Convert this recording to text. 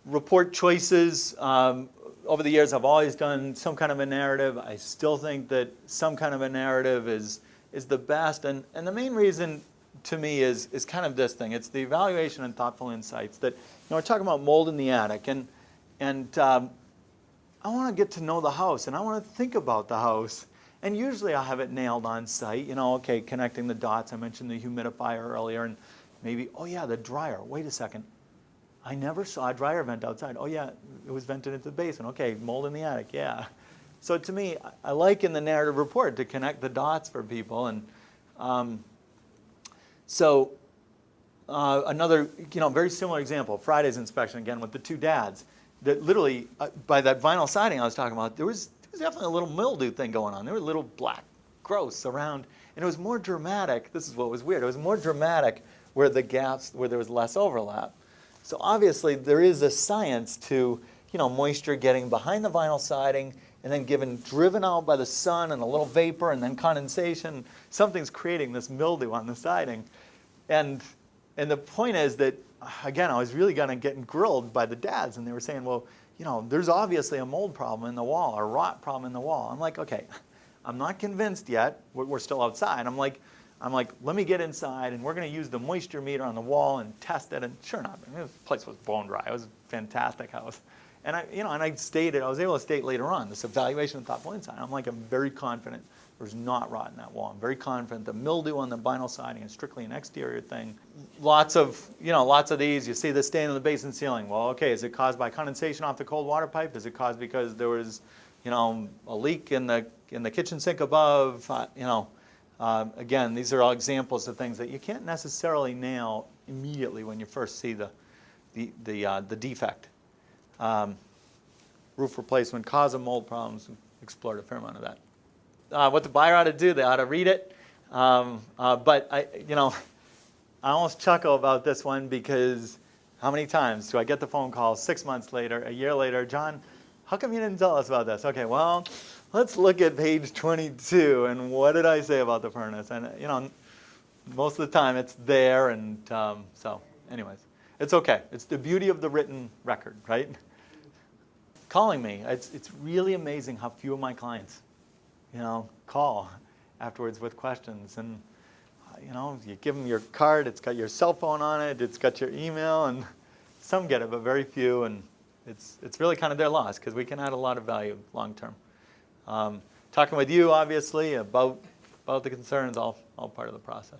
report choices. Over the years, I've always done some kind of a narrative. I still think that some kind of a narrative is the best. And the main reason to me is kind of this thing. It's the evaluation and thoughtful insights that, we're talking about mold in the attic. And I want to get to know the house, and I want to think about the house. And usually I have it nailed on site. Okay, connecting the dots. I mentioned the humidifier earlier, and maybe, oh yeah, the dryer. Wait a second. I never saw a dryer vent outside. Oh yeah, it was vented into the basement. Okay, mold in the attic, yeah. So to me, I like in the narrative report to connect the dots for people. And another, very similar example, Friday's inspection again with the two dads. That literally, by that vinyl siding I was talking about, there was definitely a little mildew thing going on. There were little black growths around, and it was more dramatic. This is what was weird. It was more dramatic where the gaps, where there was less overlap. So obviously there is a science to, moisture getting behind the vinyl siding and then driven out by the sun and a little vapor and then condensation. Something's creating this mildew on the siding. And the point is that, again, I was really getting grilled by the dads, and they were saying, well, there's obviously a mold problem in the wall, or a rot problem in the wall. I'm like, okay, I'm not convinced yet. We're still outside. I'm like, let me get inside, and we're going to use the moisture meter on the wall and test it. And sure enough, this place was bone dry. It was a fantastic house. And I was able to state later on this evaluation of thoughtful insight. I'm very confident there's not rot in that wall. I'm very confident the mildew on the vinyl siding is strictly an exterior thing. Lots of these. You see the stain on the basement ceiling. Well, okay, is it caused by condensation off the cold water pipe? Is it caused because there was, a leak in the kitchen sink above? Again, these are all examples of things that you can't necessarily nail immediately when you first see the defect. Roof replacement, cause of mold problems. Explored a fair amount of that. What the buyer ought to do, they ought to read it. But I almost chuckle about this one because how many times do I get the phone call 6 months later, a year later, John, how come you didn't tell us about this? Okay, well, let's look at page 22, and what did I say about the furnace? And most of the time it's there, and so anyways, it's okay. It's the beauty of the written record, right? Calling me, it's really amazing how few of my clients call afterwards with questions. And, you give them your card, it's got your cell phone on it, it's got your email, and some get it, but very few. And it's really kind of their loss because we can add a lot of value long term. Talking with you, obviously, about the concerns, all part of the process.